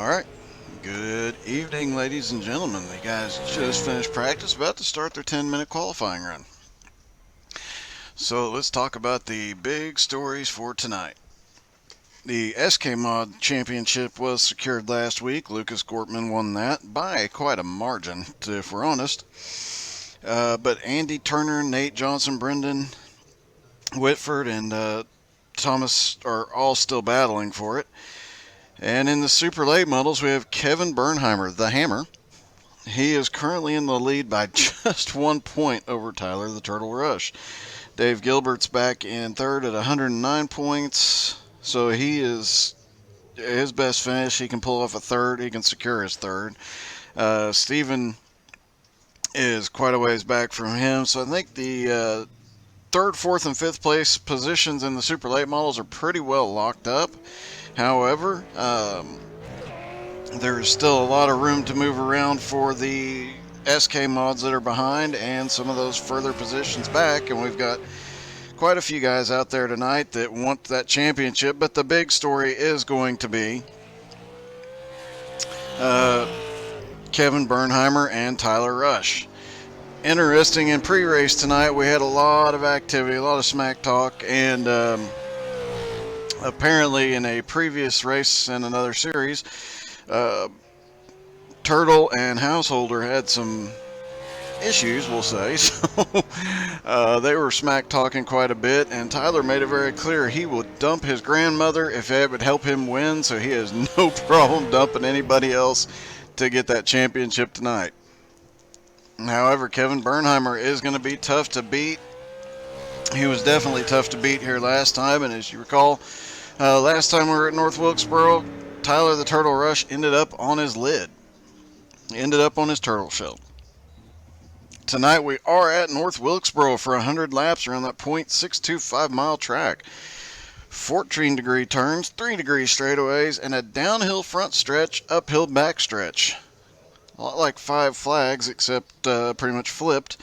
Alright, good evening ladies and gentlemen. The guys just finished practice, about to start their 10-minute qualifying run. So let's talk about the big stories for tonight. The SK Mod Championship was secured last week. Lucas Gortman won that by quite a margin, if we're honest. But Andy Turner, Nate Johnson, Brendan Whitford, and Thomas are all still battling for it. And in the super late models, we have Kevin Bernheimer, the Hammer. He is currently in the lead by just 1 point over Tyler, the Turtle Rush. Dave Gilbert's back in third at 109 points. So he is his best finish. He can pull off a third. He can secure his third. Steven is quite a ways back from him. So I think the third, fourth, and fifth place positions in the super late models are pretty well locked up. However, there's still a lot of room to move around for the SK mods that are behind and some of those further positions back, and we've got quite a few guys out there tonight that want that championship. But the big story is going to be Kevin Bernheimer and Tyler Rush. Interesting, in pre-race tonight we had a lot of activity, a lot of smack talk, and apparently in a previous race in another series, Turtle and Householder had some issues, we'll say. So they were smack talking quite a bit, and Tyler made it very clear he will dump his grandmother if it would help him win, so he has no problem dumping anybody else to get that championship tonight. However, Kevin Bernheimer is going to be tough to beat. He was definitely tough to beat here last time, and as you recall, last time we were at North Wilkesboro, Tyler the Turtle Rush ended up on his lid. He ended up on his turtle shell. Tonight we are at North Wilkesboro for 100 laps around that .625 mile track. 14-degree turns, 3-degree straightaways, and a downhill front stretch, uphill back stretch. A lot like Five Flags, except pretty much flipped,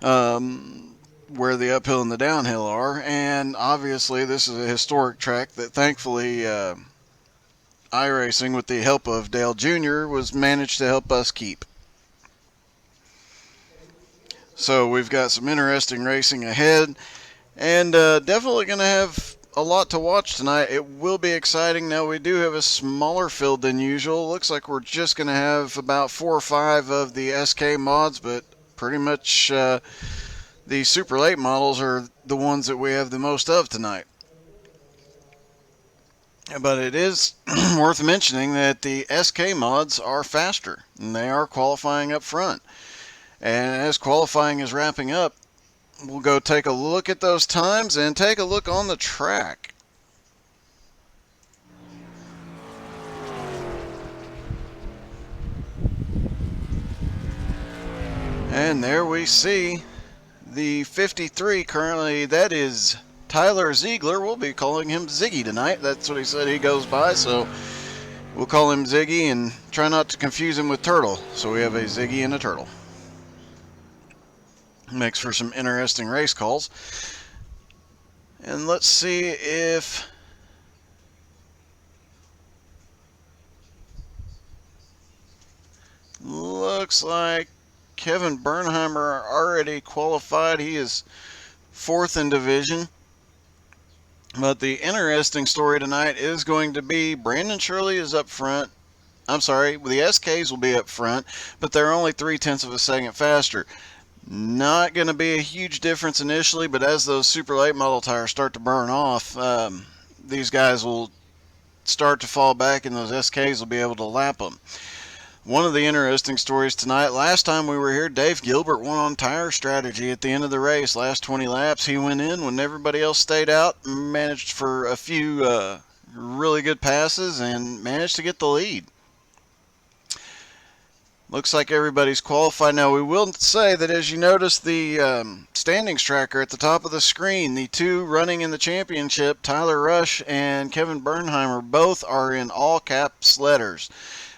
where the uphill and the downhill are. And obviously this is a historic track that thankfully iRacing, with the help of Dale Jr., was managed to help us keep. So we've got some interesting racing ahead, and definitely going to have a lot to watch tonight. It will be exciting. Now, we do have a smaller field than usual. Looks like we're just going to have about 4 or 5 of the SK mods, but pretty much the super late models are the ones that we have the most of tonight. But it is worth mentioning that the SK mods are faster, and they are qualifying up front. And as qualifying is wrapping up, we'll go take a look at those times and take a look on the track. And there we see the 53 currently. That is Tyler Ziegler. We'll be calling him Ziggy tonight. That's what he said he goes by, so we'll call him Ziggy and try not to confuse him with Turtle. So we have a Ziggy and a Turtle. Makes for some interesting race calls. And let's see if looks like Kevin Bernheimer already qualified. He is 4th in division. But the interesting story tonight is going to be Brandon Shirley is up front. I'm sorry, the SKs will be up front, but they're only 0.3 of a second faster. Not going to be a huge difference initially, but as those super late model tires start to burn off, these guys will start to fall back, and those SKs will be able to lap them. One of the interesting stories tonight, last time we were here, Dave Gilbert won on tire strategy at the end of the race. Last 20 laps, he went in when everybody else stayed out, managed for a few really good passes, and managed to get the lead. Looks like everybody's qualified. Now, we will say that as you notice the standings tracker at the top of the screen, the two running in the championship, Tyler Rush and Kevin Bernheimer, both are in all caps letters.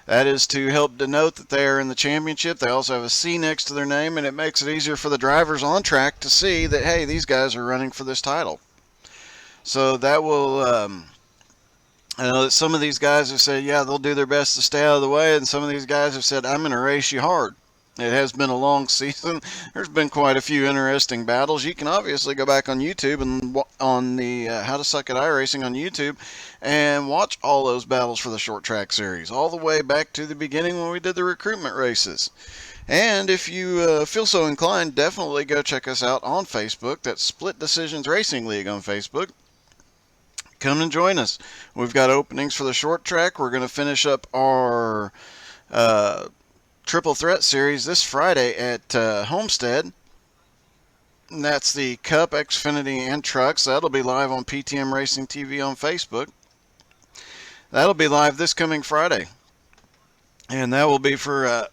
That is to help denote that they are in the championship. They also have a C next to their name, and it makes it easier for the drivers on track to see that, hey, these guys are running for this title. So that will I know that some of these guys have said, yeah, they'll do their best to stay out of the way, and some of these guys have said, I'm going to race you hard. It has been a long season. There's been quite a few interesting battles. You can obviously go back on YouTube and on the How to Suck at iRacing on YouTube and watch all those battles for the short track series, all the way back to the beginning when we did the recruitment races. And if you feel so inclined, definitely go check us out on Facebook. That's Split Decisions Racing League on Facebook. Come and join us. We've got openings for the short track. We're going to finish up our uh, Triple Threat Series this Friday at Homestead. And that's the Cup, Xfinity, and Trucks. That'll be live on PTM Racing TV on Facebook. That'll be live this coming Friday. And that will be for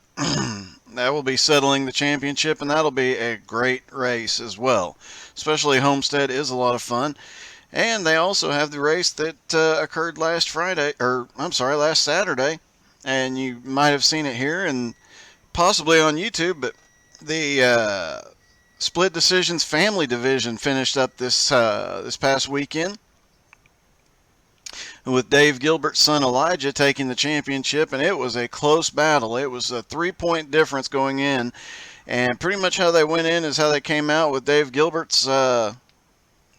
that will be settling the championship, and that'll be a great race as well. Especially Homestead is a lot of fun. And they also have the race that occurred last Saturday, and you might have seen it here and possibly on YouTube. But the Split Decisions Family Division finished up this past weekend, with Dave Gilbert's son Elijah taking the championship, and it was a close battle. It was a 3-point difference going in, and pretty much how they went in is how they came out, with Dave Gilbert's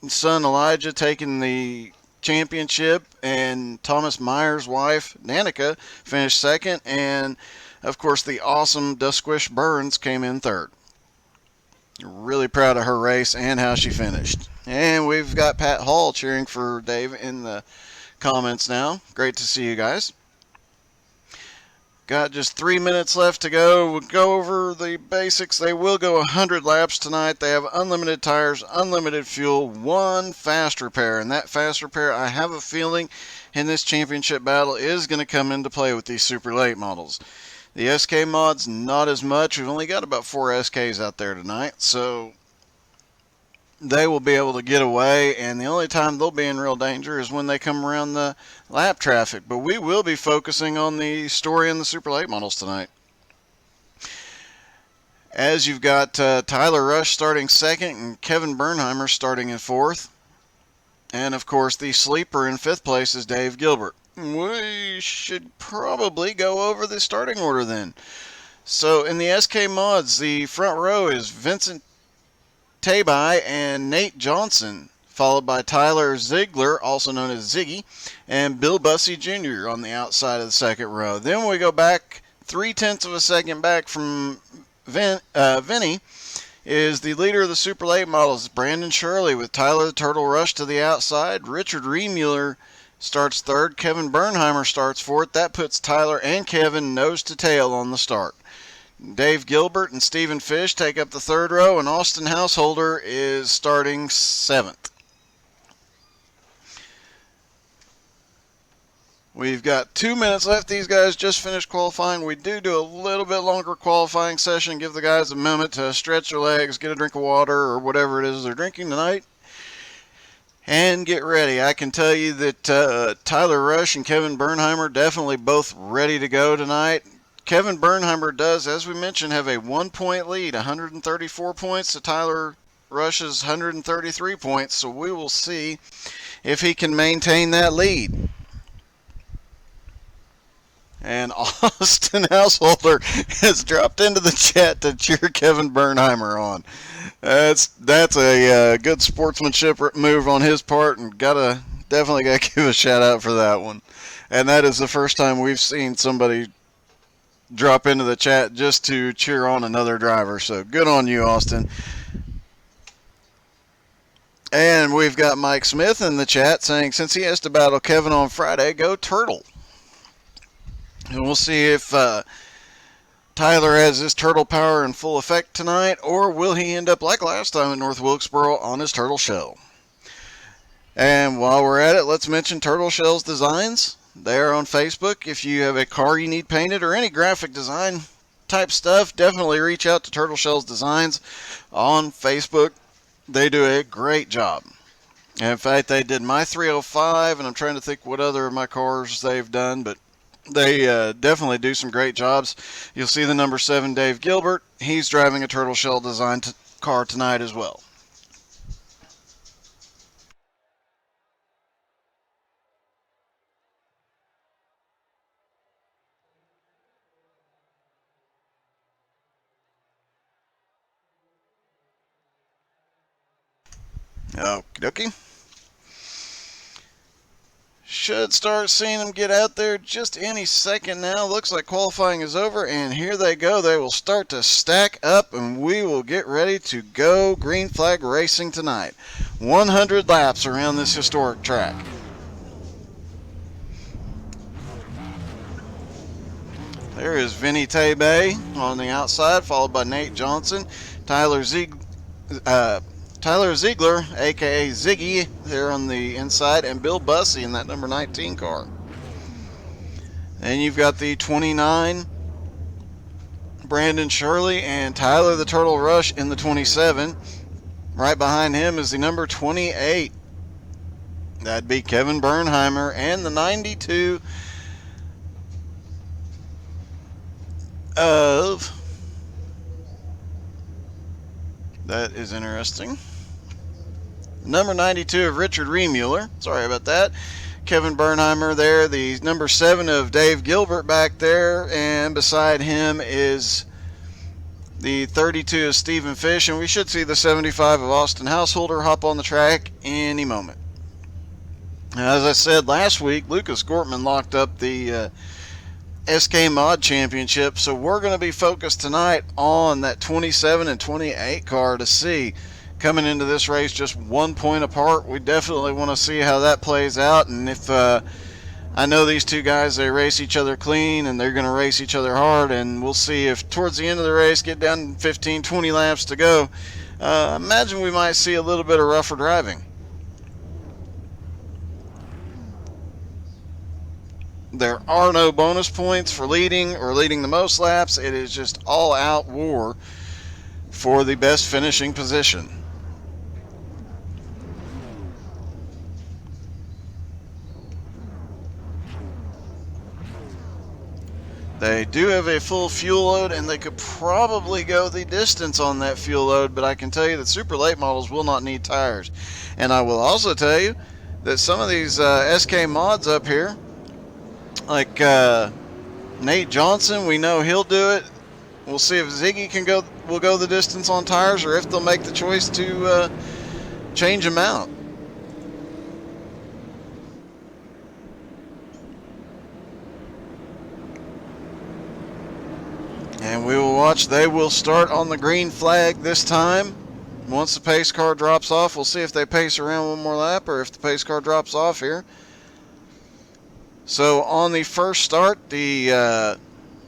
son Elijah taking the championship, and Thomas Meyer's wife Danica finished second, and of course the awesome Dusquish Burns came in third. Really proud of her race and how she finished. And we've got Pat Hall cheering for Dave in the comments now. Great to see you guys. Got just 3 minutes left to go. We'll go over the basics. They will go 100 laps tonight. They have unlimited tires, unlimited fuel, one fast repair. And that fast repair, I have a feeling, in this championship battle is going to come into play with these super late models. The SK mods, not as much. We've only got about 4 SKs out there tonight. So they will be able to get away, and the only time they'll be in real danger is when they come around the lap traffic. But we will be focusing on the story and the super late models tonight. As you've got Tyler Rush starting second and Kevin Bernheimer starting in fourth. And of course the sleeper in fifth place is Dave Gilbert. We should probably go over the starting order then. So in the SK mods, the front row is Vincent Tabai and Nate Johnson, followed by Tyler Ziegler, also known as Ziggy, and Bill Bussey Jr. on the outside of the second row. Then we go back 0.3 of a second back from Vinny is the leader of the super late models, Brandon Shirley, with Tyler the Turtle Rush to the outside. Richard Remuller starts third. Kevin Bernheimer starts fourth. That puts Tyler and Kevin nose to tail on the start. Dave Gilbert and Stephen Fish take up the third row, and Austin Householder is starting seventh. We've got 2 minutes left. These guys just finished qualifying. We do a little bit longer qualifying session, give the guys a moment to stretch their legs, get a drink of water or whatever it is they're drinking tonight, and get ready. I can tell you that Tyler Rush and Kevin Bernheimer definitely both ready to go tonight. Kevin Bernheimer does, as we mentioned, have a 1-point lead, 134 points to Tyler Rush's 133 points, so we will see if he can maintain that lead. And Austin Householder has dropped into the chat to cheer Kevin Bernheimer on. That's a good sportsmanship move on his part, and definitely gotta give a shout out for that one. And that is the first time we've seen somebody drop into the chat just to cheer on another driver. So good on you, Austin. And we've got Mike Smith in the chat saying, since he has to battle Kevin on Friday, go Turtle. And we'll see if Tyler has his turtle power in full effect tonight, or will he end up like last time at North Wilkesboro on his turtle shell. And while we're at it, let's mention Turtle Shells Designs. They're on Facebook. If you have a car you need painted or any graphic design type stuff, definitely reach out to Turtle Shells Designs on Facebook. They do a great job. And in fact, they did my 305, and I'm trying to think what other of my cars they've done, but they definitely do some great jobs. You'll see the number 7 Dave Gilbert. He's driving a Turtle Shell Design car tonight as well. Okie dokie. Should start seeing them get out there just any second now. Looks like qualifying is over, and here they go. They will start to stack up, and we will get ready to go green flag racing tonight. 100 laps around this historic track. There is Vinny Tebe on the outside, followed by Nate Johnson, Tyler Ziegler, a.k.a. Ziggy, there on the inside, and Bill Bussey in that number 19 car. And you've got the 29, Brandon Shirley, and Tyler the Turtle Rush in the 27. Right behind him is the number 28. That'd be Kevin Bernheimer, and the 92 of... That is interesting. Number 92 of Richard Remuller. Sorry about that. Kevin Bernheimer there. The number 7 of Dave Gilbert back there. And beside him is the 32 of Stephen Fish. And we should see the 75 of Austin Householder hop on the track any moment. As I said last week, Lucas Gortman locked up the SK Mod Championship, so we're going to be focused tonight on that 27 and 28 car to see. Coming into this race just 1 point apart, we definitely want to see how that plays out. And if I know these two guys, they race each other clean and they're going to race each other hard, and we'll see if towards the end of the race, get down 15, 20 laps to go, imagine we might see a little bit of rougher driving. There are no bonus points for leading or leading the most laps. It is just all-out war for the best finishing position. They do have a full fuel load, and they could probably go the distance on that fuel load, but I can tell you that super late models will not need tires. And I will also tell you that some of these SK mods up here, like Nate Johnson, we know he'll do it. We'll see if Ziggy will go the distance on tires, or if they'll make the choice to change them out. And we will watch. They will start on the green flag this time. Once the pace car drops off, we'll see if they pace around one more lap, or if the pace car drops off here. So on the first start, the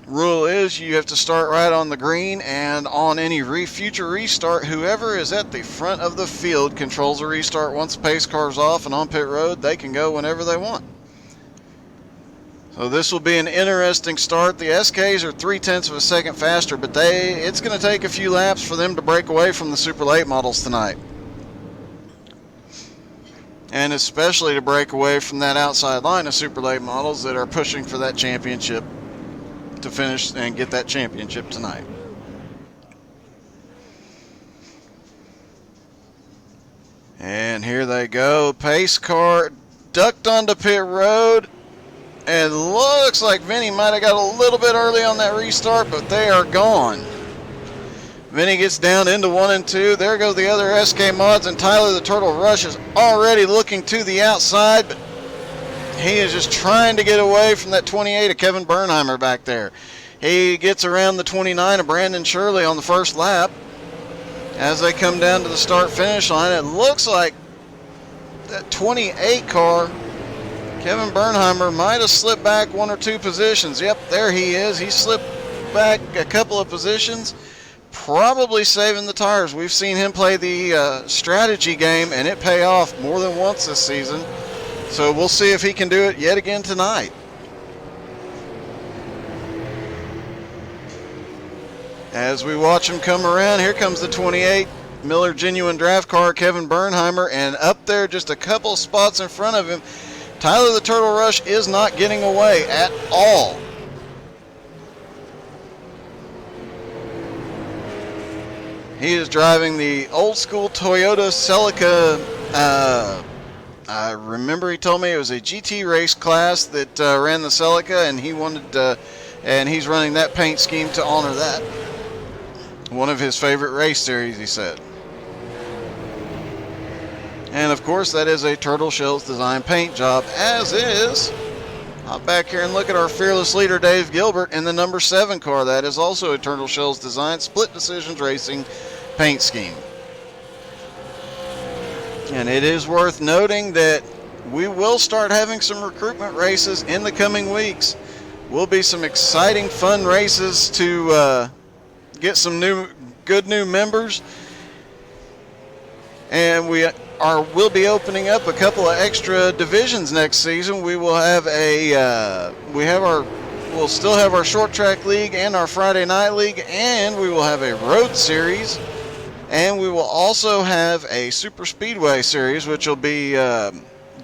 rule is you have to start right on the green, and on any future restart, whoever is at the front of the field controls the restart. Once the pace car's off and on pit road, they can go whenever they want. So this will be an interesting start. The SKs are 0.3 of a second faster, but it's going to take a few laps for them to break away from the super late models tonight. And especially to break away from that outside line of super late models that are pushing for that championship to finish and get that championship tonight. And here they go. Pace car ducked onto pit road. And looks like Vinny might have got a little bit early on that restart, but they are gone. Vinny gets down into 1 and 2. There go the other SK mods, and Tyler the Turtle Rush is already looking to the outside, but he is just trying to get away from that 28 of Kevin Bernheimer back there. He gets around the 29 of Brandon Shirley on the first lap. As they come down to the start-finish line, it looks like that 28 car, Kevin Bernheimer, might have slipped back 1 or 2 positions. Yep, there he is. He slipped back a couple of positions, probably saving the tires. We've seen him play the strategy game, and it pay off more than once this season. So we'll see if he can do it yet again tonight. As we watch him come around, here comes the 28 Miller Genuine Draft car, Kevin Bernheimer, and up there just a couple spots in front of him, Tyler the Turtle Rush is not getting away at all. He is driving the old school Toyota Celica. I remember he told me it was a GT race class that ran the Celica, and he wanted, and he's running that paint scheme to honor that. One of his favorite race series, he said. And of course, that is a Turtle Shells design paint job, as is. Hop back here and look at our fearless leader, Dave Gilbert, in the number 7 car. That is also a Turtle Shells design Split Decisions Racing paint scheme. And it is worth noting that we will start having some recruitment races in the coming weeks. Will be some exciting, fun races to get some good new members. And we'll be opening up a couple of extra divisions next season. We will have we'll still have our short track league and our Friday night league, and we will have a road series, and we will also have a super speedway series, which will be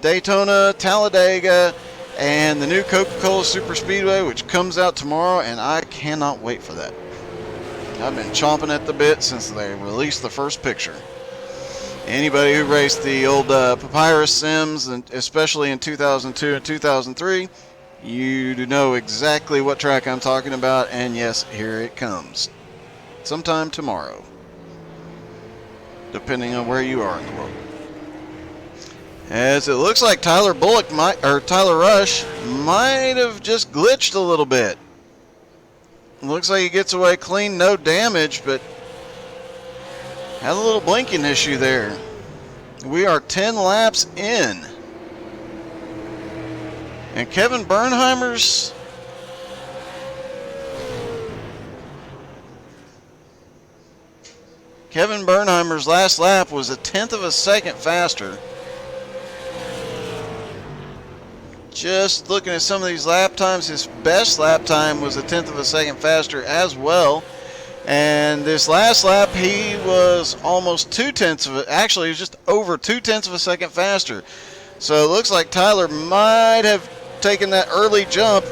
Daytona, Talladega, and the new Coca-Cola Super Speedway, which comes out tomorrow, and I cannot wait for that. I've been chomping at the bit since they released the first picture. Anybody who raced the old Papyrus Sims, and especially in 2002 and 2003, you know exactly what track I'm talking about, and yes, here it comes. Sometime tomorrow, depending on where you are in the world. As it looks like Tyler Rush might have just glitched a little bit. Looks like he gets away clean, no damage, but had a little blinking issue there. We are 10 laps in. And Kevin Bernheimer's last lap was 1/10 of a second faster. Just looking at some of these lap times, his best lap time was 1/10 of a second faster as well. And this last lap, he was almost 2/10 of it. Actually, he was just over 2/10 of a second faster. So it looks like Tyler might have taken that early jump.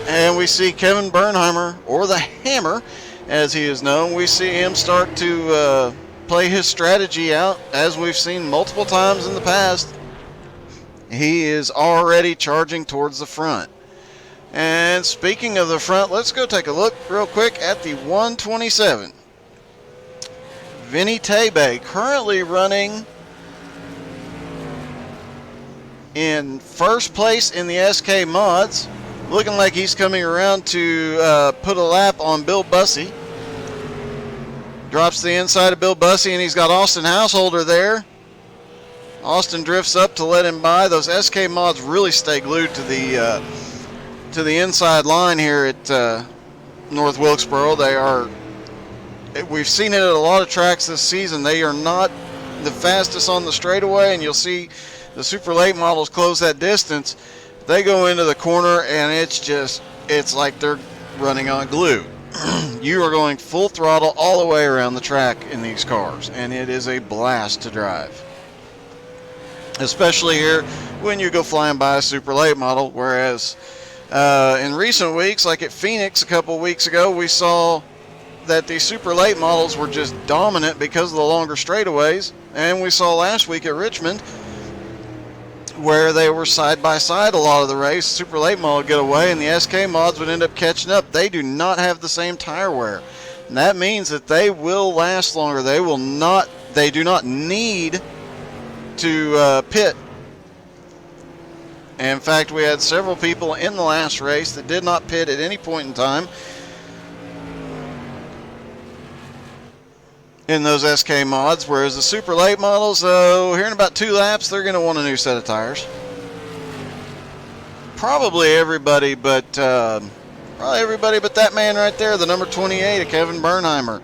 And we see Kevin Bernheimer, or the Hammer, as he is known. We see him start to play his strategy out, as we've seen multiple times in the past. He is already charging towards the front. And speaking of the front, let's go take a look real quick at the 127. Vinny Tebe currently running in first place in the SK Mods. Looking like he's coming around to put a lap on Bill Bussey. Drops the inside of Bill Bussey, and he's got Austin Householder there. Austin drifts up to let him by. Those SK Mods really stay glued to the inside line here at North Wilkesboro. We've seen it at a lot of tracks this season. They are not the fastest on the straightaway, and you'll see the super late models close that distance. They go into the corner, and it's like they're running on glue. You are going full throttle all the way around the track in these cars, and it is a blast to drive. Especially here when you go flying by a super late model, whereas in recent weeks, like at Phoenix a couple weeks ago, we saw that the super late models were just dominant because of the longer straightaways. And we saw last week at Richmond where they were side by side a lot of the race. Super late model would get away and the SK mods would end up catching up. They do not have the same tire wear. And that means that they will last longer. They do not need to pit. In fact, we had several people in the last race that did not pit at any point in time in those SK mods, whereas the super late models, here in about 2 laps, they're going to want a new set of tires. Probably everybody, but that man right there, the number 28, Kevin Bernheimer,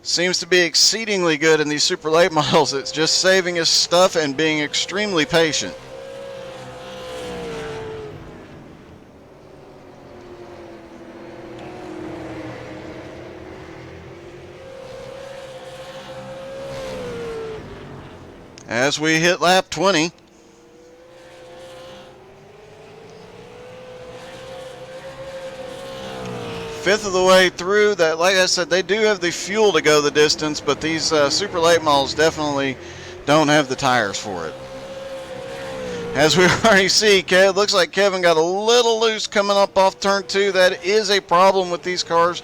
seems to be exceedingly good in these super late models. It's just saving his stuff and being extremely patient. As we hit lap 20, fifth of the way through, that, like I said, they do have the fuel to go the distance, but these super late models definitely don't have the tires for it. As we already see, it looks like Kevin got a little loose coming up off turn 2. That is a problem with these cars.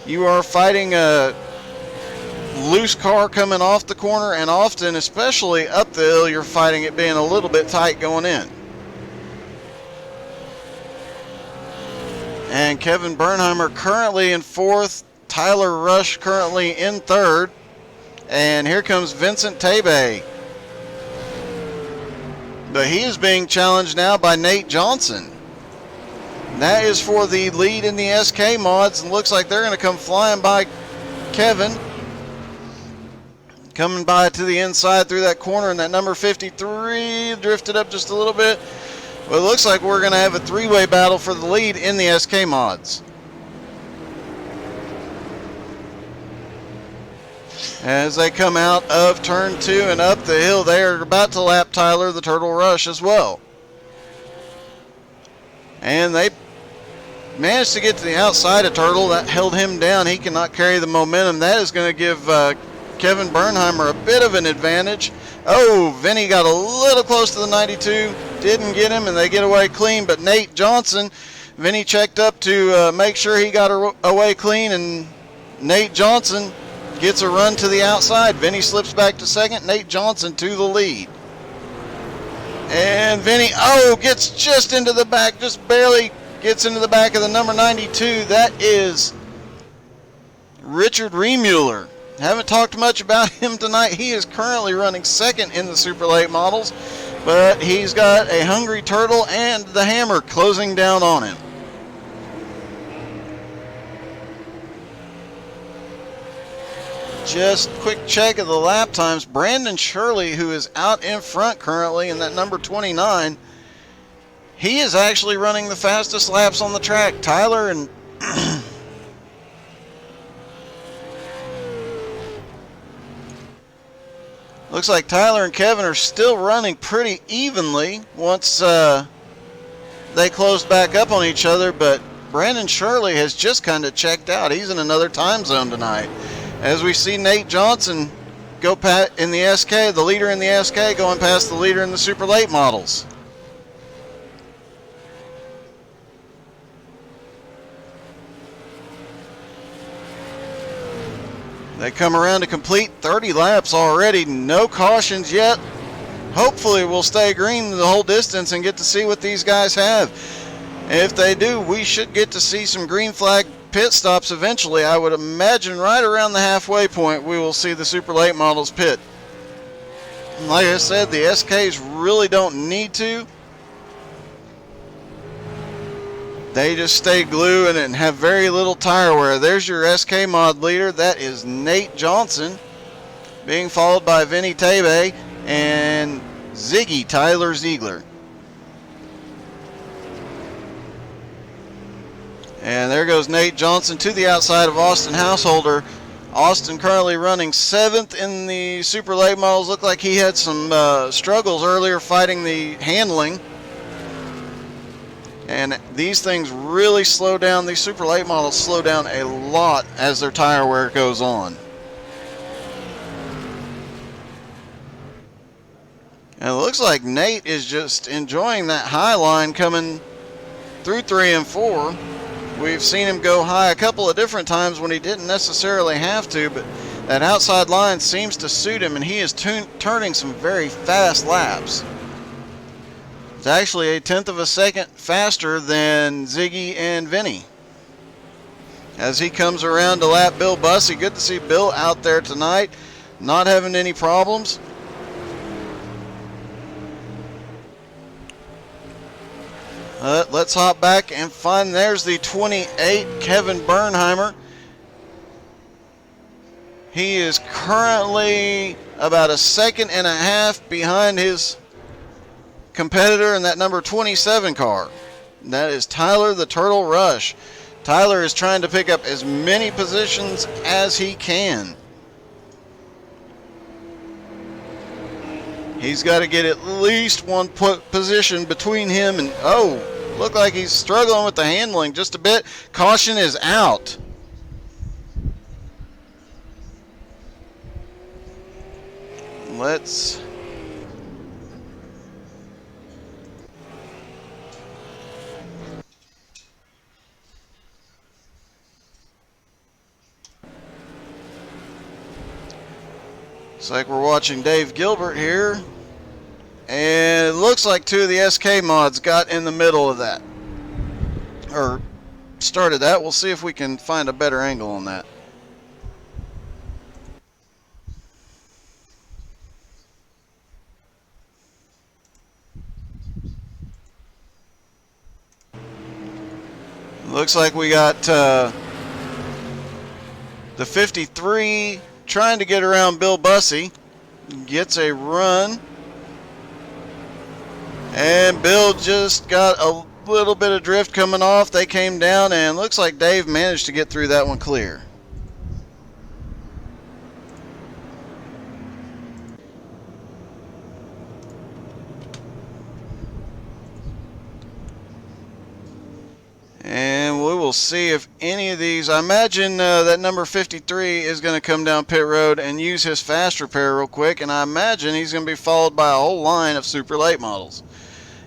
You are fighting loose car coming off the corner, and often, especially up the hill, you're fighting it being a little bit tight going in. And Kevin Bernheimer currently in fourth, Tyler Rush currently in third, and here comes Vincent Tebe. But he is being challenged now by Nate Johnson. That is for the lead in the SK mods, and looks like they're going to come flying by Kevin. Coming by to the inside through that corner, and that number 53 drifted up just a little bit. Well, it looks like we're going to have a three-way battle for the lead in the SK mods. As they come out of turn 2 and up the hill, they are about to lap Tyler the Turtle Rush as well. And they managed to get to the outside of Turtle. That held him down. He cannot carry the momentum. That is going to give Kevin Bernheimer a bit of an advantage. Oh, Vinny got a little close to the 92. Didn't get him, and they get away clean. But Nate Johnson, Vinny checked up to make sure he got away clean, and Nate Johnson gets a run to the outside. Vinny slips back to second. Nate Johnson to the lead. And Vinny, gets just into the back, just barely gets into the back of the number 92. That is Richard Remuller. Haven't talked much about him tonight. He is currently running second in the Super Late models, but he's got a Hungry Turtle and the Hammer closing down on him. Just quick check of the lap times. Brandon Shirley, who is out in front currently in that number 29, he is actually running the fastest laps on the track. Tyler and looks like Tyler and Kevin are still running pretty evenly once they closed back up on each other, but Brandon Shirley has just kind of checked out. He's in another time zone tonight. As we see Nate Johnson go in the SK, the leader in the SK going past the leader in the Super Late models. They come around to complete 30 laps already. No cautions yet. Hopefully we'll stay green the whole distance and get to see what these guys have. If they do, we should get to see some green flag pit stops eventually. I would imagine right around the halfway point we will see the Super Late models pit. Like I said, the SKs really don't need to. They just stay glued and have very little tire wear. There's your SK mod leader. That is Nate Johnson, being followed by Vinny Tebe and Ziggy Tyler Ziegler. And there goes Nate Johnson to the outside of Austin Householder. Austin currently running 7th in the Super Late models. Looked like he had some struggles earlier fighting the handling. And these things really slow down. These Super Late models slow down a lot as their tire wear goes on. And it looks like Nate is just enjoying that high line coming through 3 and 4. We've seen him go high a couple of different times when he didn't necessarily have to, but that outside line seems to suit him, and he is turning some very fast laps. It's actually a 1/10 of a second faster than Ziggy and Vinny. As he comes around to lap Bill Bussey. Good to see Bill out there tonight, not having any problems. Let's hop back and find, there's the 28, Kevin Bernheimer. He is currently about a second and a half behind his competitor in that number 27 car. That is Tyler the Turtle Rush. Tyler is trying to pick up as many positions as he can. He's got to get at least one position between him and, look like he's struggling with the handling just a bit. Caution is out. Let's Looks like we're watching Dave Gilbert here. And it looks like two of the SK mods got in the middle of that. Or started that. We'll see if we can find a better angle on that. Looks like we got the 53 trying to get around Bill Bussey. Gets a run. And Bill just got a little bit of drift coming off. They came down, and looks like Dave managed to get through that one clear. And we will see if any of these, I imagine that number 53 is going to come down pit road and use his fast repair real quick, and I imagine he's going to be followed by a whole line of super late models.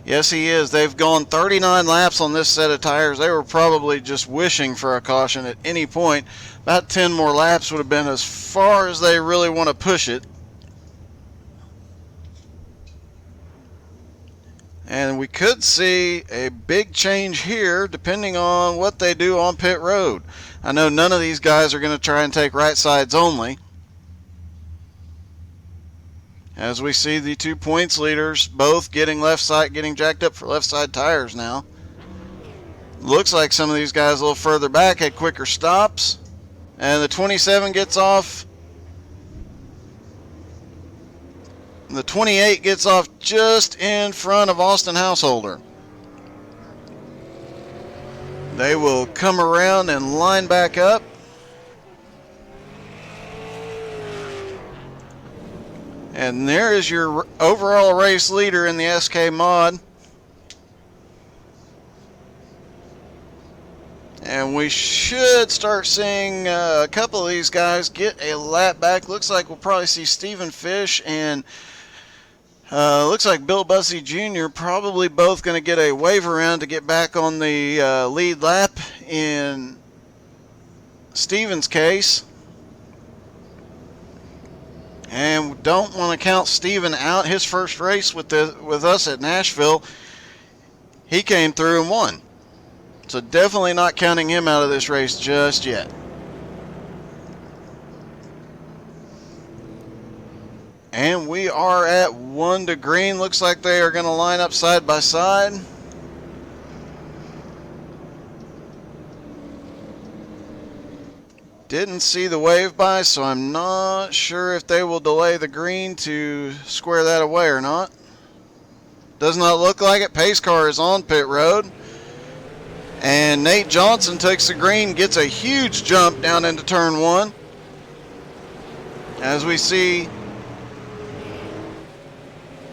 Yes, he is. They've gone 39 laps on this set of tires. They were probably just wishing for a caution at any point. About 10 more laps would have been as far as they really want to push it. And we could see a big change here depending on what they do on pit road. I know none of these guys are going to try and take right sides only. As we see the 2 points leaders both getting left side, getting jacked up for left side tires now. Looks like some of these guys a little further back had quicker stops. And the 27 gets off. The 28 gets off just in front of Austin Householder. They will come around and line back up. And there is your overall race leader in the SK mod. And we should start seeing a couple of these guys get a lap back. Looks like we'll probably see Stephen Fish and looks like Bill Bussey Jr. probably both going to get a wave around to get back on the lead lap in Stephen's case. And don't want to count Stephen out. His first race with us at Nashville, he came through and won. So definitely not counting him out of this race just yet. And we are at 1 to green. Looks like they are going to line up side by side. Didn't see the wave by, so I'm not sure if they will delay the green to square that away or not. Does not look like it. Pace car is on pit road. And Nate Johnson takes the green, gets a huge jump down into turn 1. As we see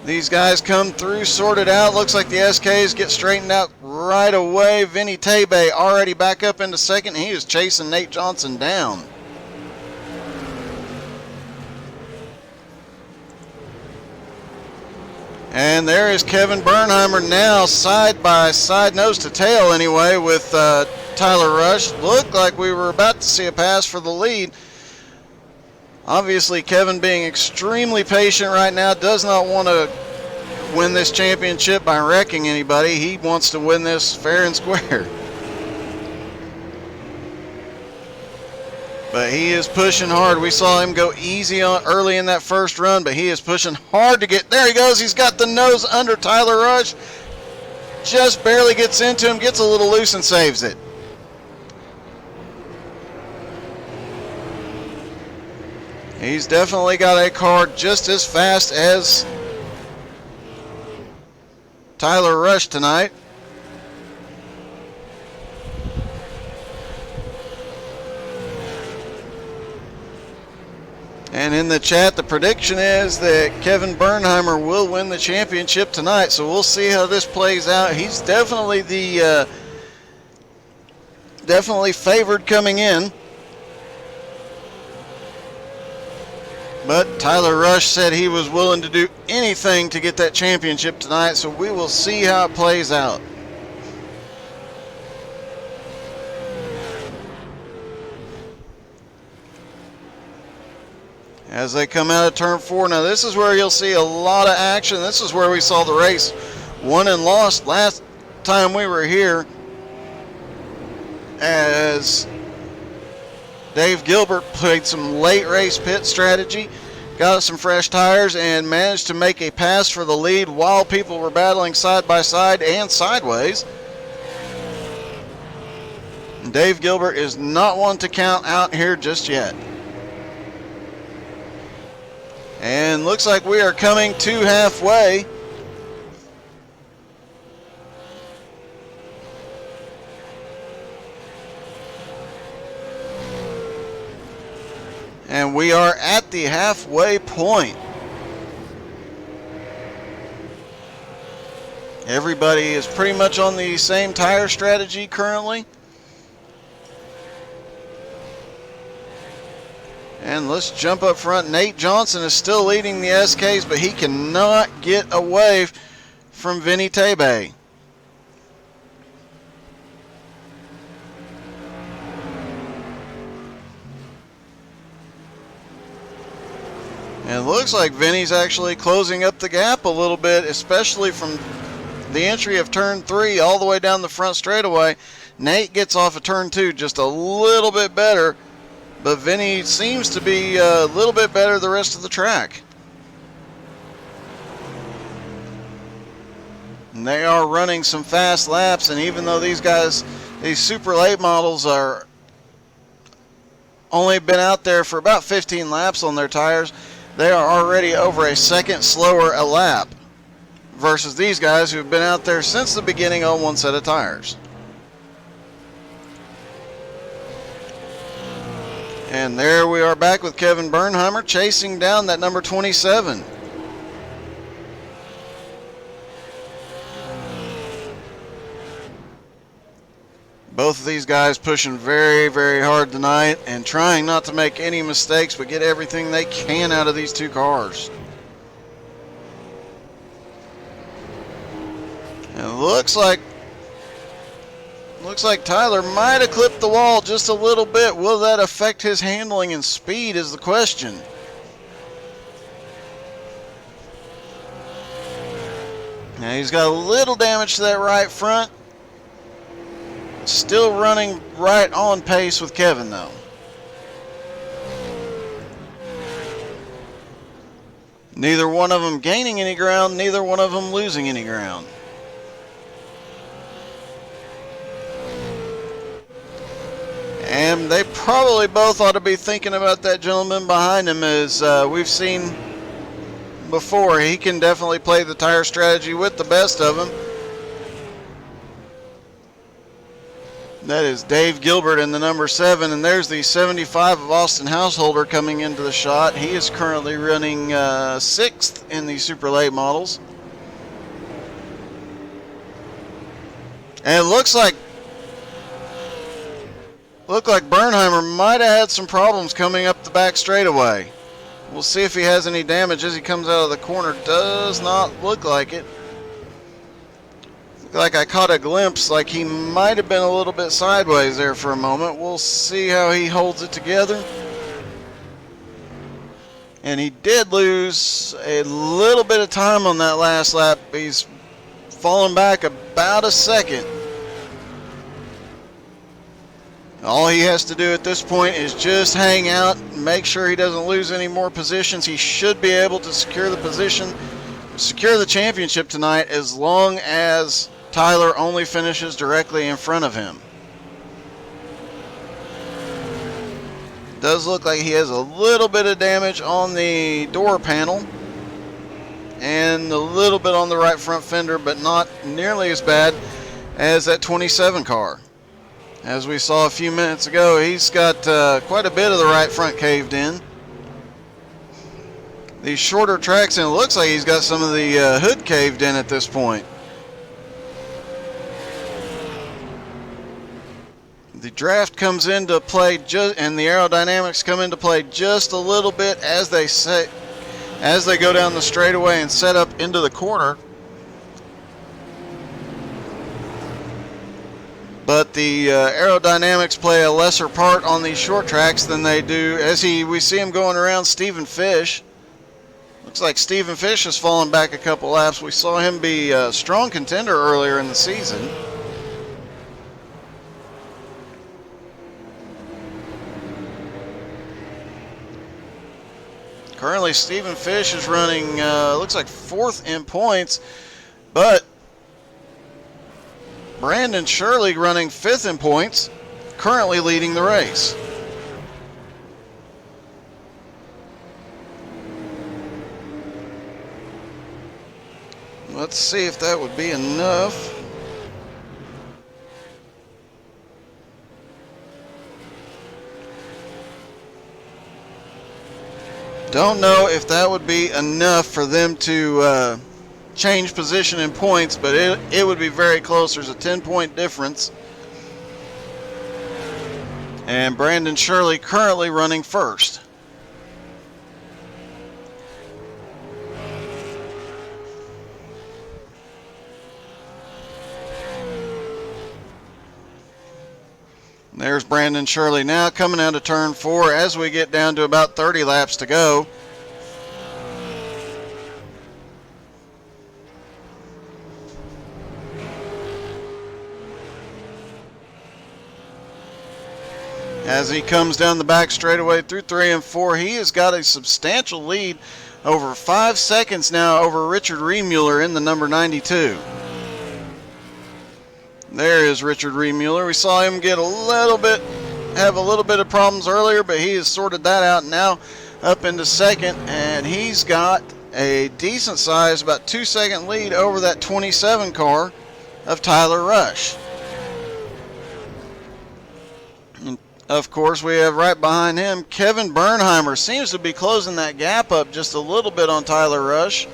these guys come through, sorted out. Looks like the SKs get straightened out right away. Vinny Tebe already back up into second. He is chasing Nate Johnson down. And there is Kevin Bernheimer now side by side, nose to tail anyway, with Tyler Rush. Looked like we were about to see a pass for the lead. Obviously, Kevin being extremely patient right now, does not want to win this championship by wrecking anybody. He wants to win this fair and square. But he is pushing hard. We saw him go easy on early in that first run, but he is pushing hard to get. There he goes. He's got the nose under Tyler Rush. Just barely gets into him, gets a little loose and saves it. He's definitely got a car just as fast as Tyler Rush tonight. And in the chat, the prediction is that Kevin Bernheimer will win the championship tonight. So we'll see how this plays out. He's definitely the definitely favored coming in. But Tyler Rush said he was willing to do anything to get that championship tonight. So we will see how it plays out. as they come out of turn 4. Now this is where you'll see a lot of action. This is where we saw the race won and lost last time we were here, as Dave Gilbert played some late race pit strategy, got some fresh tires, and managed to make a pass for the lead while people were battling side by side and sideways. Dave Gilbert is not one to count out here just yet. And looks like we are coming to halfway. And we are at the halfway point. Everybody is pretty much on the same tire strategy currently. And let's jump up front. Nate Johnson is still leading the SKs, but he cannot get away from Vinny Tebe. And it looks like Vinny's actually closing up the gap a little bit, especially from the entry of turn 3 all the way down the front straightaway. Nate gets off of turn 2 just a little bit better, but Vinny seems to be a little bit better the rest of the track. And they are running some fast laps, and even though these guys, these super late models, are only been out there for about 15 laps on their tires, they are already over a second slower a lap versus these guys who have been out there since the beginning on one set of tires. And there we are back with Kevin Bernheimer chasing down that number 27. Both of these guys pushing very, very hard tonight and trying not to make any mistakes but get everything they can out of these two cars. And it looks like Tyler might have clipped the wall just a little bit. Will that affect his handling and speed is the question. Now he's got a little damage to that right front. Still running right on pace with Kevin though. Neither one of them gaining any ground, neither one of them losing any ground. And they probably both ought to be thinking about that gentleman behind him, as we've seen before. He can definitely play the tire strategy with the best of them. That is Dave Gilbert in the number 7, and there's the 75 of Austin Householder coming into the shot. He is currently running 6th in the super late models. And it looks like Bernheimer might have had some problems coming up the back straightaway. We'll see if he has any damage as he comes out of the corner. Does not look like it. Like I caught a glimpse like he might have been a little bit sideways there for a moment. We'll see how he holds it together. And he did lose a little bit of time on that last lap. He's fallen back about a second. All he has to do at this point is just hang out and make sure he doesn't lose any more positions. He should be able to secure the position, secure the championship tonight, as long as Tyler only finishes directly in front of him. Does look like he has a little bit of damage on the door panel and a little bit on the right front fender, but not nearly as bad as that 27 car. As we saw a few minutes ago, he's got quite a bit of the right front caved in. These shorter tracks, and it looks like he's got some of the hood caved in at this point. The draft comes into play and the aerodynamics come into play just a little bit as they go down the straightaway and set up into the corner. but the aerodynamics play a lesser part on these short tracks than they do. We see him going around Stephen Fish. Looks like Stephen Fish has fallen back a couple laps. We saw him be a strong contender earlier in the season. Currently, Stephen Fish is running, looks like 4th in points, but Brandon Shirley running 5th in points, currently leading the race. Let's see if that would be enough. Don't know if that would be enough for them to change position in points, but it would be very close. There's a 10-point difference. And Brandon Shirley currently running first. There's Brandon Shirley now coming out of turn 4 as we get down to about 30 laps to go. As he comes down the back straightaway through 3 and 4, he has got a substantial lead, over 5 seconds now over Richard Remuller in the number 92. There is Richard Remuller. We saw him have a little bit of problems earlier, but he has sorted that out now, up into second, and he's got a decent size, about 2-second lead over that 27 car of Tyler Rush. And of course, we have right behind him Kevin Bernheimer. Seems to be closing that gap up just a little bit on Tyler Rush.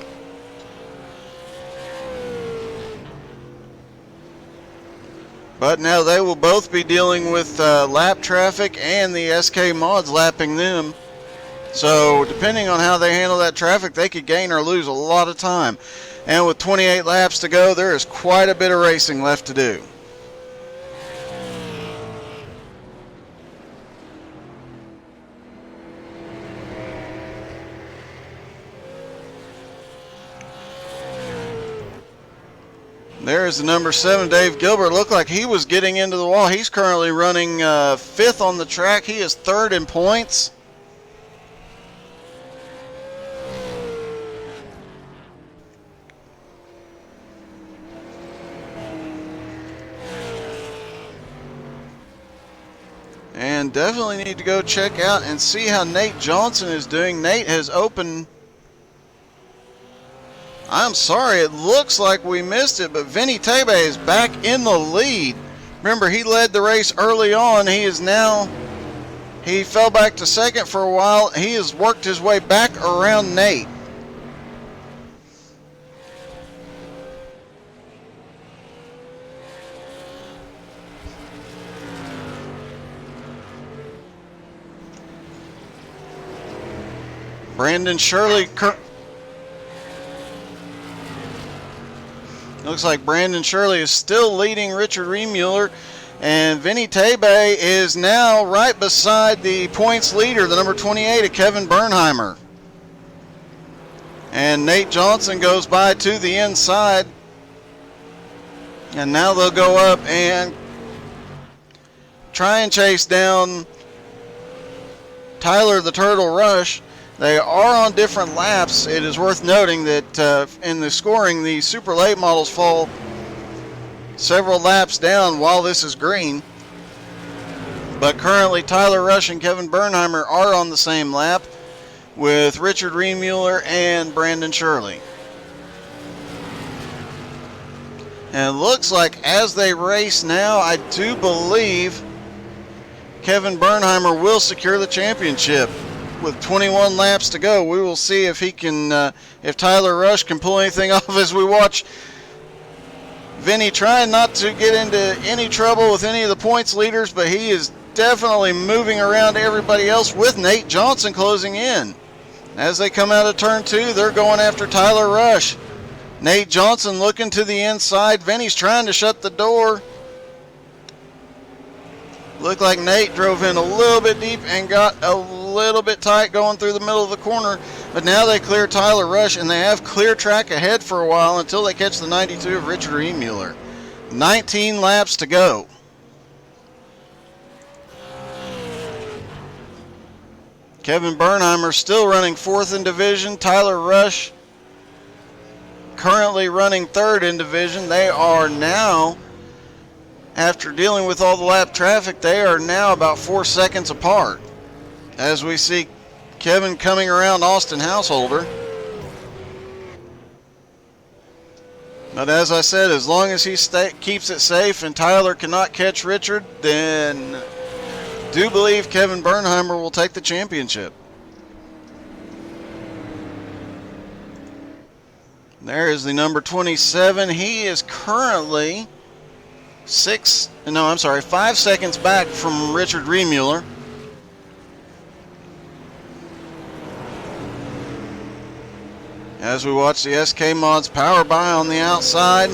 But now they will both be dealing with lap traffic and the SK mods lapping them. So depending on how they handle that traffic, they could gain or lose a lot of time. And with 28 laps to go, there is quite a bit of racing left to do. There is the number 7, Dave Gilbert. Looked like he was getting into the wall. He's currently running 5th on the track. He is 3rd in points. And definitely need to go check out and see how Nate Johnson is doing. Nate has opened... I'm sorry, it looks like we missed it, but Vinny Tebe is back in the lead. Remember, he led the race early on. He fell back to second for a while. He has worked his way back around Nate. Brandon Shirley... Looks like Brandon Shirley is still leading Richard Remuller, and Vinny Tebe is now right beside the points leader, the number 28 of Kevin Bernheimer. And Nate Johnson goes by to the inside, and now they'll go up and try and chase down Tyler the Turtle Rush. They are on different laps. It is worth noting that in the scoring, the super late models fall several laps down while this is green. But currently, Tyler Rush and Kevin Bernheimer are on the same lap with Richard Remuller and Brandon Shirley. And it looks like as they race now, I do believe Kevin Bernheimer will secure the championship. With 21 laps to go, we will see if he can, if Tyler Rush can pull anything off as we watch Vinny trying not to get into any trouble with any of the points leaders, but he is definitely moving around everybody else with Nate Johnson closing in. As they come out of turn 2, they're going after Tyler Rush. Nate Johnson looking to the inside. Vinny's trying to shut the door. Looked like Nate drove in a little bit deep and got a little bit tight going through the middle of the corner. But now they clear Tyler Rush, and they have clear track ahead for a while until they catch the 92 of Richard Remuller. 19 laps to go. Kevin Bernheimer still running 4th in division. Tyler Rush currently running 3rd in division. They are now, after dealing with all the lap traffic, they are now about 4 seconds apart. As we see Kevin coming around Austin Householder. But as I said, as long as he keeps it safe and Tyler cannot catch Richard, then do believe Kevin Bernheimer will take the championship. There is the number 27. He is currently 5 seconds back from Richard Remuller. As we watch the SK Mods power by on the outside.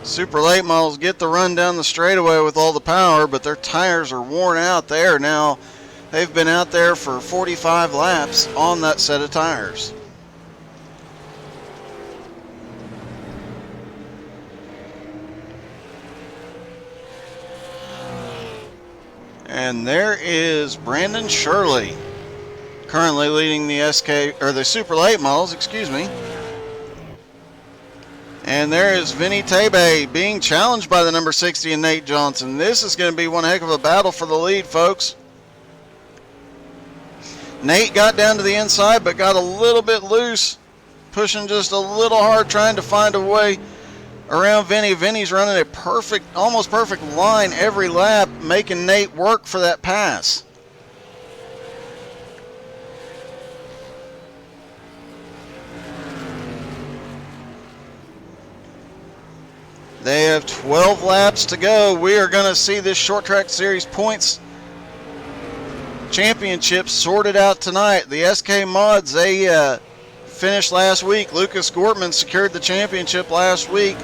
Super late models get the run down the straightaway with all the power, but their tires are worn out there now. They've been out there for 45 laps on that set of tires. And there is Brandon Shirley, currently leading the Super Late models, excuse me. And there is Vinny Tebe being challenged by the number 60 and Nate Johnson. This is going to be one heck of a battle for the lead, folks. Nate got down to the inside but got a little bit loose, pushing just a little hard, trying to find a way around Vinny. Vinny's running a almost perfect line every lap, making Nate work for that pass. They have 12 laps to go. We are going to see this Short Track Series points championship sorted out tonight. The SK Mods, they finished last week. Lucas Gortman secured the championship last week.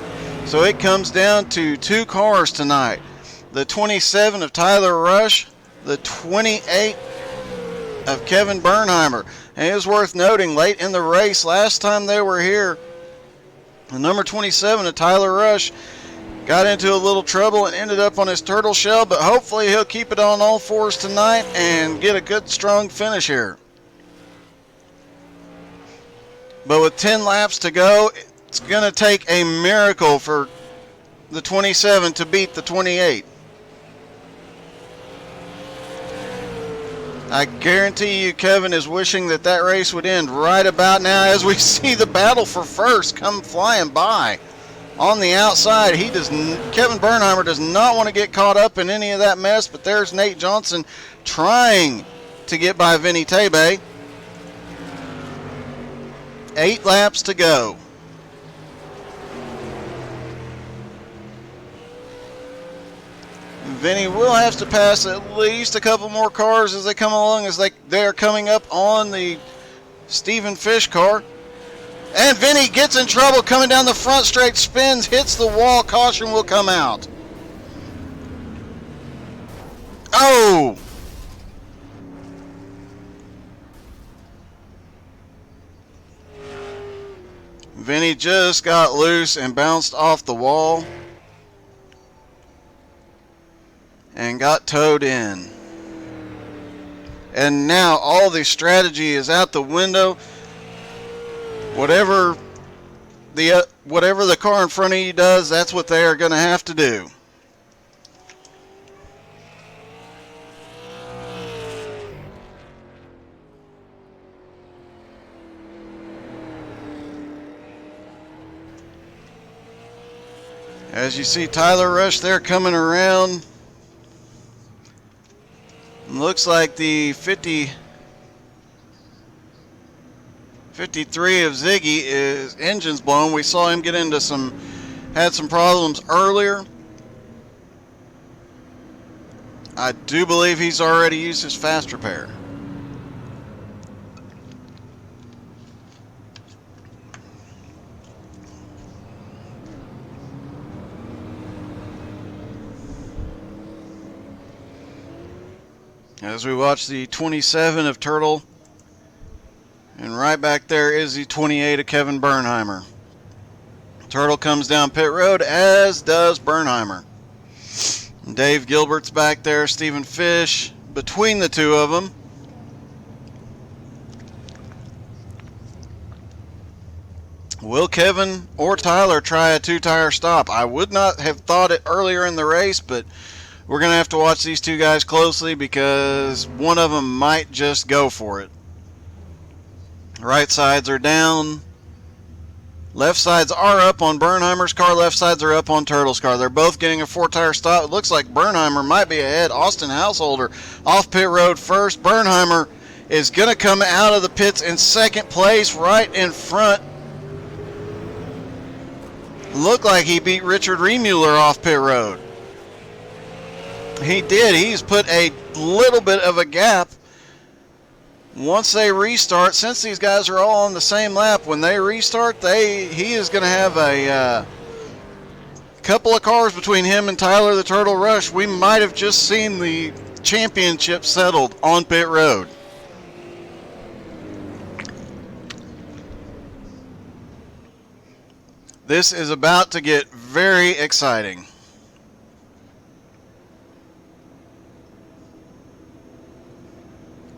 So it comes down to 2 cars tonight. The 27 of Tyler Rush, the 28 of Kevin Bernheimer. And it is worth noting, late in the race, last time they were here, the number 27 of Tyler Rush got into a little trouble and ended up on his turtle shell, but hopefully he'll keep it on all fours tonight and get a good strong finish here. But with 10 laps to go, it's going to take a miracle for the 27 to beat the 28. I guarantee you Kevin is wishing that that race would end right about now as we see the battle for first come flying by. On the outside, Kevin Bernheimer does not want to get caught up in any of that mess, but there's Nate Johnson trying to get by Vinny Tebe. 8 laps to go. Vinny will have to pass at least a couple more cars as they come along, as they are coming up on the Stephen Fish car. And Vinny gets in trouble coming down the front straight, spins, hits the wall, caution will come out. Oh! Vinny just got loose and bounced off the wall and got towed in. And now all the strategy is out the window. Whatever the car in front of you does, that's what they are going to have to do. As you see Tyler Rush there coming around. Looks like the 53 of Ziggy is engine's blown. We saw him get into had some problems earlier. I do believe he's already used his fast repair. as we watch the 27 of Turtle. And right back there is the 28 of Kevin Bernheimer. Turtle comes down pit road, as does Bernheimer. Dave Gilbert's back there, Stephen Fish, between the two of them. Will Kevin or Tyler try a two-tire stop? I would not have thought it earlier in the race, but we're going to have to watch these two guys closely because one of them might just go for it. Right sides are down. Left sides are up on Bernheimer's car. Left sides are up on Turtle's car. They're both getting a four-tire stop. It looks like Bernheimer might be ahead. Austin Householder off pit road first. Bernheimer is going to come out of the pits in second place, right in front. Looked like he beat Richard Remuller off pit road. He did. He's put a little bit of a gap. Once they restart, since these guys are all on the same lap, when they restart, he is going to have a couple of cars between him and Tyler the Turtle Rush. We might have just seen the championship settled on pit road. This is about to get very exciting.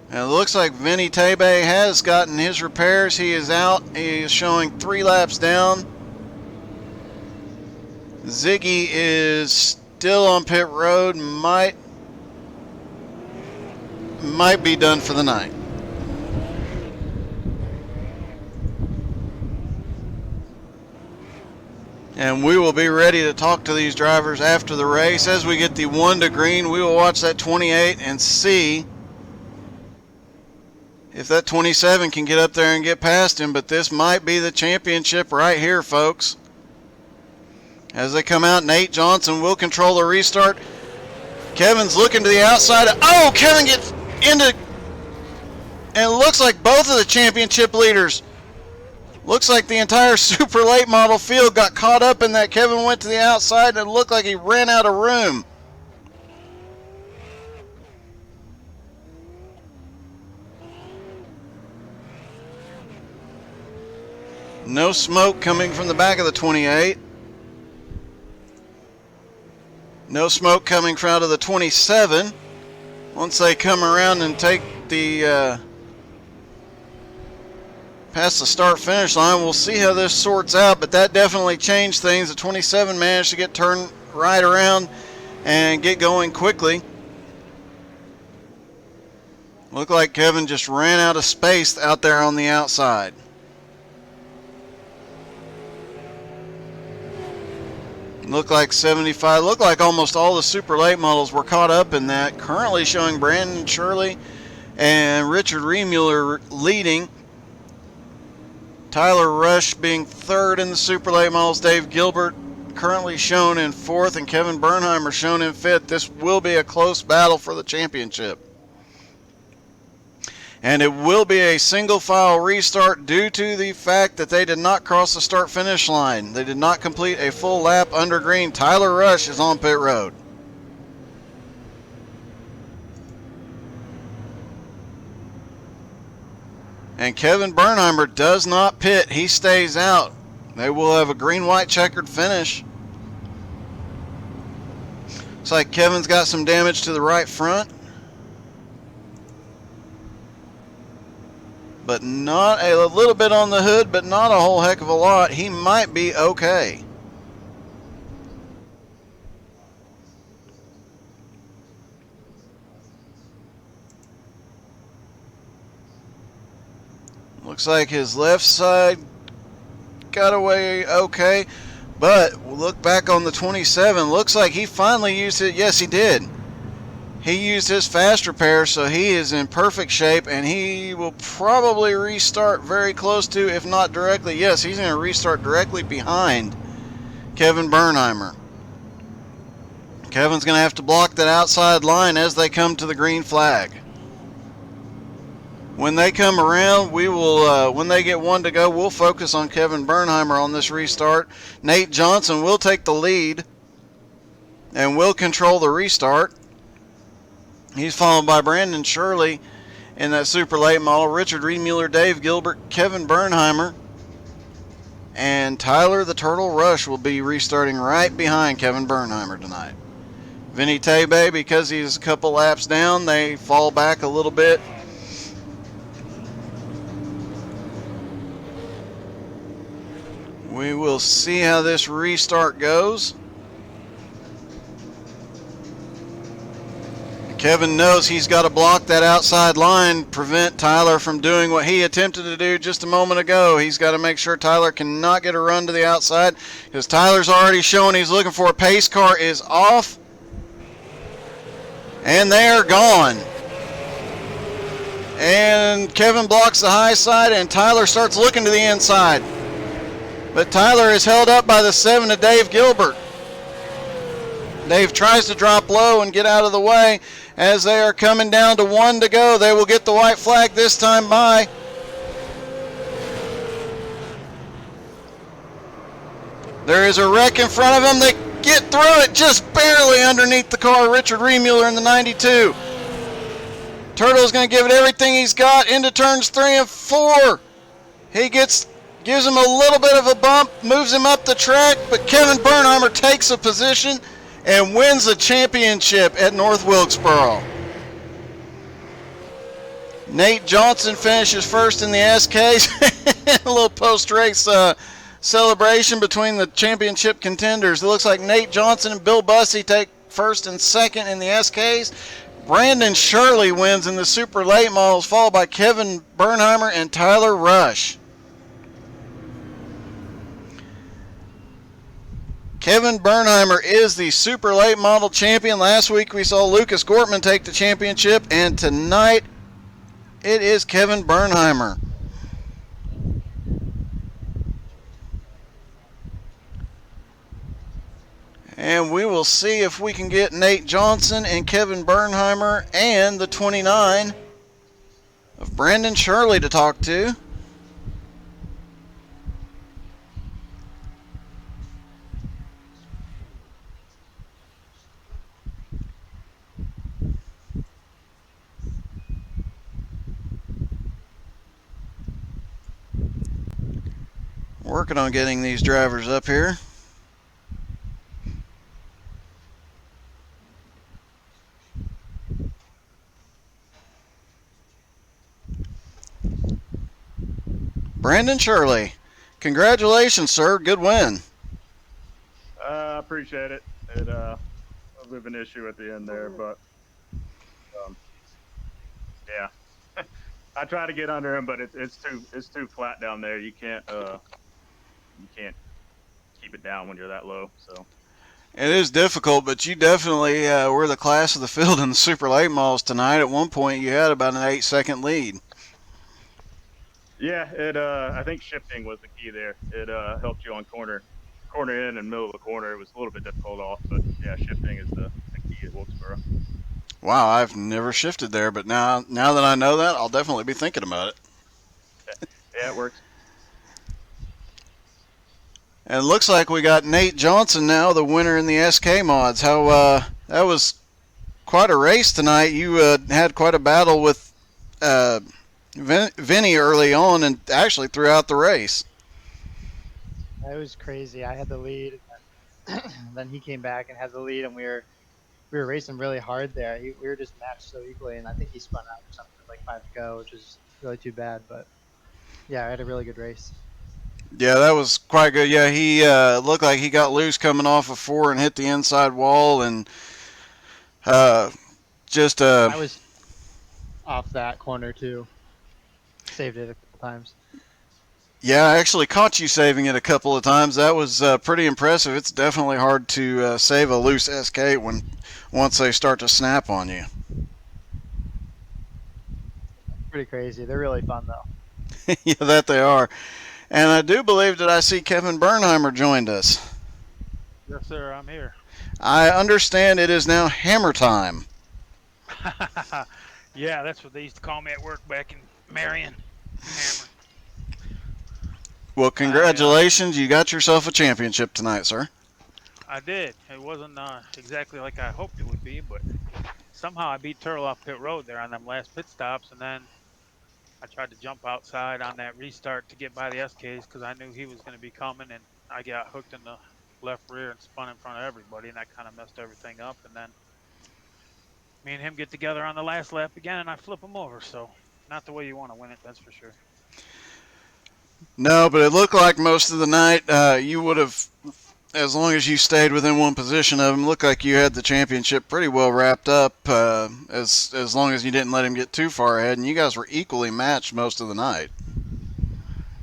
And it looks like Vinny Tebe has gotten his repairs. He is out. He is showing 3 laps down. Ziggy is still on pit road. Might be done for the night. And we will be ready to talk to these drivers after the race. As we get the 1 to green, we will watch that 28 and see if that 27 can get up there and get past him. But this might be the championship right here, folks. As they come out, Nate Johnson will control the restart. Kevin's looking to the outside. Oh, Kevin gets into... And it looks like both of the championship leaders... Looks like the entire super late model field got caught up in that. Kevin went to the outside and it looked like he ran out of room. No smoke coming from the back of the 28. No smoke coming from out of the 27. Once they come around and take the... past the start-finish line, we'll see how this sorts out, but that definitely changed things. The 27 managed to get turned right around and get going quickly. Looked like Kevin just ran out of space out there on the outside. Looked like 75, looked like almost all the super late models were caught up in that. Currently showing Brandon Shirley and Richard Remuller leading. Tyler Rush being third in the super late models. Dave Gilbert currently shown in fourth, and Kevin Bernheimer shown in fifth. This will be a close battle for the championship. And it will be a single file restart due to the fact that they did not cross the start finish line. They did not complete a full lap under green. Tyler Rush is on pit road. And Kevin Bernheimer does not pit. He stays out. They will have a green-white checkered finish. Looks like Kevin's got some damage to the right front. But not a little bit on the hood, but not a whole heck of a lot. He might be okay. Looks like his left side got away okay, but look back on the 27. Looks like he finally used it. Yes, he did. He used his fast repair, so he is in perfect shape, and he will probably restart very close to, if not directly. Yes, he's going to restart directly behind Kevin Bernheimer. Kevin's going to have to block that outside line as they come to the green flag. When they come around, we will, when they get 1 to go, we'll focus on Kevin Bernheimer on this restart. Nate Johnson will take the lead and will control the restart. He's followed by Brandon Shirley in that super late model, Richard Remuller, Dave Gilbert, Kevin Bernheimer, and Tyler the Turtle Rush will be restarting right behind Kevin Bernheimer tonight. Vinny Tebe, because he's a couple laps down, they fall back a little bit. We will see how this restart goes. Kevin knows he's got to block that outside line, prevent Tyler from doing what he attempted to do just a moment ago. He's got to make sure Tyler cannot get a run to the outside, because Tyler's already shown he's looking for a pace car is off. And they are gone. And Kevin blocks the high side, and Tyler starts looking to the inside. But Tyler is held up by the 7 of Dave Gilbert. Dave tries to drop low and get out of the way. As they are coming down to 1 to go, they will get the white flag this time by. There is a wreck in front of them. They get through it just barely underneath the car. Richard Remuller in the 92. Turtle's going to give it everything he's got into turns 3 and 4. He gives him a little bit of a bump, moves him up the track, but Kevin Bernheimer takes a position and wins the championship at North Wilkesboro. Nate Johnson finishes first in the SKs. A little post-race celebration between the championship contenders. It looks like Nate Johnson and Bill Bussey take first and second in the SKs. Brandon Shirley wins in the super late models, followed by Kevin Bernheimer and Tyler Rush. Kevin Bernheimer is the super late model champion. Last week we saw Lucas Gortman take the championship, and tonight it is Kevin Bernheimer. And we will see if we can get Nate Johnson and Kevin Bernheimer and the 29 of Brandon Shirley to talk to. Working on getting these drivers up here. Brandon Shirley, congratulations, sir. Good win. I appreciate it. It was a bit of an issue at the end there, but yeah, I try to get under him, but it's too flat down there. You can't keep it down when you're that low. So it is difficult, but you definitely were the class of the field in the super late models tonight. At one point, you had about an 8-second lead. Yeah, I think shifting was the key there. It helped you on corner in and middle of the corner. It was a little bit difficult off, but yeah, shifting is the key at Wilkesboro. Wow, I've never shifted there, but now that I know that, I'll definitely be thinking about it. Yeah, it works. And it looks like we got Nate Johnson now, the winner in the SK mods. How that was quite a race tonight. You had quite a battle with Vinny early on and actually throughout the race. It was crazy. I had the lead, and then he came back and had the lead, and we were racing really hard there. We were just matched so equally, and I think he spun out or something with like 5 to go, which is really too bad. But yeah, I had a really good race. Yeah, that was quite good. Yeah, he looked like he got loose coming off of 4 and hit the inside wall, and I was off that corner too. Saved it a couple times. Yeah, I actually caught you saving it a couple of times. That was pretty impressive. It's definitely hard to save a loose SK once they start to snap on you. Pretty crazy. They're really fun though. Yeah, that they are. And I do believe that I see Kevin Bernheimer joined us. Yes, sir. I'm here. I understand it is now hammer time. Yeah, that's what they used to call me at work back in Marion. Hammer. Well, congratulations. You got yourself a championship tonight, sir. I did. It wasn't exactly like I hoped it would be, but somehow I beat Turtle off pit road there on them last pit stops, and then I tried to jump outside on that restart to get by the SKs because I knew he was going to be coming, and I got hooked in the left rear and spun in front of everybody, and that kind of messed everything up. And then me and him get together on the last lap again, and I flip him over. So not the way you want to win it, that's for sure. No, but it looked like most of the night you would have, as long as you stayed within one position of him, looked like you had the championship pretty well wrapped up. As long as you didn't let him get too far ahead, and you guys were equally matched most of the night.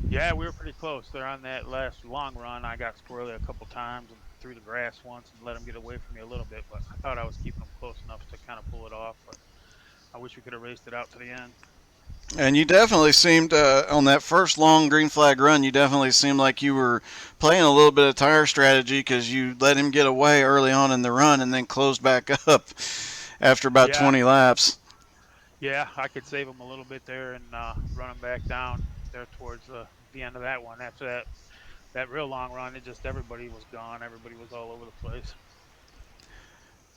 Yeah, we were pretty close there on that last long run. I got squirrely a couple times and through the grass once and let him get away from me a little bit, but I thought I was keeping him close enough to kind of pull it off. But I wish we could have raced it out to the end. And you definitely seemed, on that first long green flag run, you definitely seemed like you were playing a little bit of tire strategy because you let him get away early on in the run and then closed back up after about Yeah, 20 laps. yeah, I could save him a little bit there and run him back down there towards the end of that one. After that real long run, it just everybody was gone. Everybody was all over the place.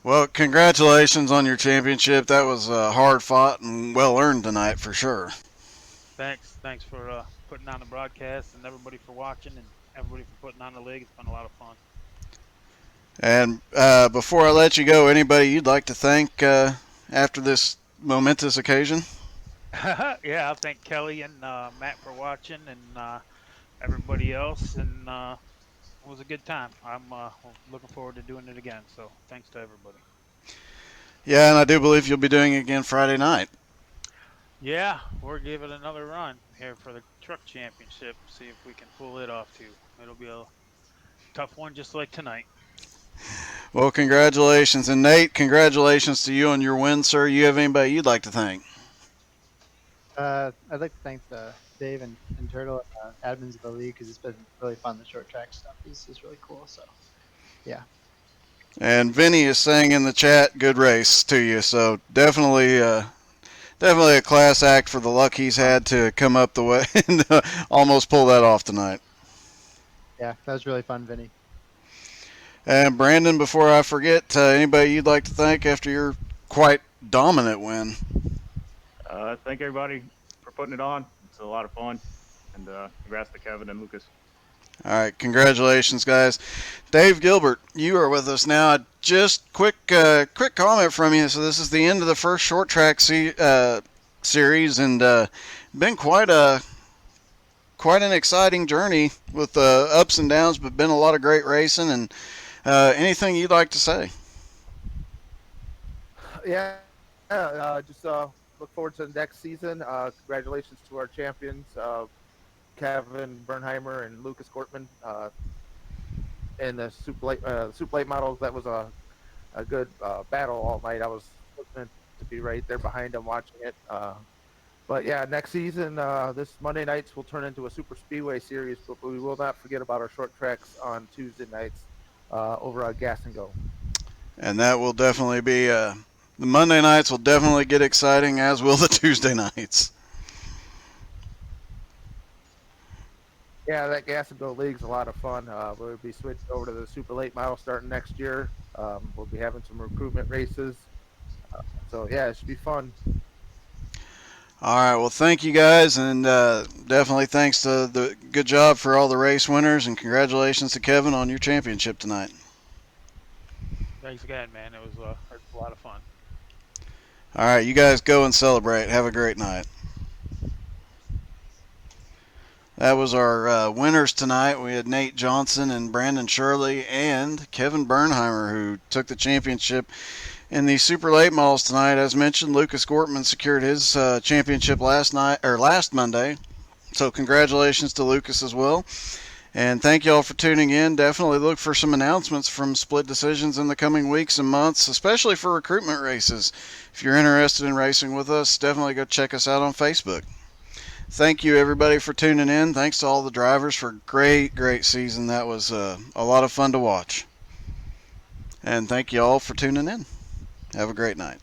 Well, congratulations on your championship. That was hard fought and well earned tonight for sure. Thanks for putting on the broadcast and everybody for watching and everybody for putting on the league. It's been a lot of fun. And before I let you go, anybody you'd like to thank after this momentous occasion? Yeah, I'll thank Kelly and Matt for watching and everybody else. And it was a good time. I'm looking forward to doing it again. So thanks to everybody. Yeah, and I do believe you'll be doing it again Friday night. Yeah, we're giving it another run here for the truck championship. See if we can pull it off too. It'll be a tough one, just like tonight. Well, congratulations. And Nate, congratulations to you on your win, sir. You have anybody you'd like to thank? I'd like to thank Dave and Turtle, admins of the league, because it's been really fun. The short track stuff is really cool. So, yeah. And Vinny is saying in the chat, good race to you. So definitely a class act for the luck he's had to come up the way and almost pull that off tonight. Yeah, that was really fun, Vinny. And Brandon, before I forget, anybody you'd like to thank after your quite dominant win? Thank everybody for putting it on. It's a lot of fun. And congrats to Kevin and Lucas. All right, congratulations, guys. Dave Gilbert, you are with us now. Just quick comment from you. So this is the end of the first short track series, and been quite an exciting journey with ups and downs, but been a lot of great racing. And anything you'd like to say? Yeah, just look forward to the next season. Congratulations to our champions, Kevin Bernheimer and Lucas Gortman, in the super late models. That was a good battle all night. I was looking to be right there behind them watching it. But yeah, next season, this Monday nights will turn into a super speedway series, but we will not forget about our short tracks on Tuesday nights over at Gas and Go. And that will definitely be the Monday nights will definitely get exciting, as will the Tuesday nights. Yeah, that Gas and Go League's a lot of fun. We'll be switching over to the super late model starting next year. We'll be having some recruitment races. So yeah, it should be fun. All right, well, thank you guys, and definitely thanks to the good job for all the race winners, and congratulations to Kevin on your championship tonight. Thanks again, man. It was a lot of fun. All right, you guys go and celebrate. Have a great night. That was our winners tonight. We had Nate Johnson and Brandon Shirley and Kevin Bernheimer, who took the championship in the super late models tonight. As mentioned, Lucas Gortman secured his championship last Monday. So congratulations to Lucas as well. And thank you all for tuning in. Definitely look for some announcements from Split Decisions in the coming weeks and months, especially for recruitment races. If you're interested in racing with us, definitely go check us out on Facebook. Thank you, everybody, for tuning in. Thanks to all the drivers for a great season. That was a lot of fun to watch. And thank you all for tuning in. Have a great night.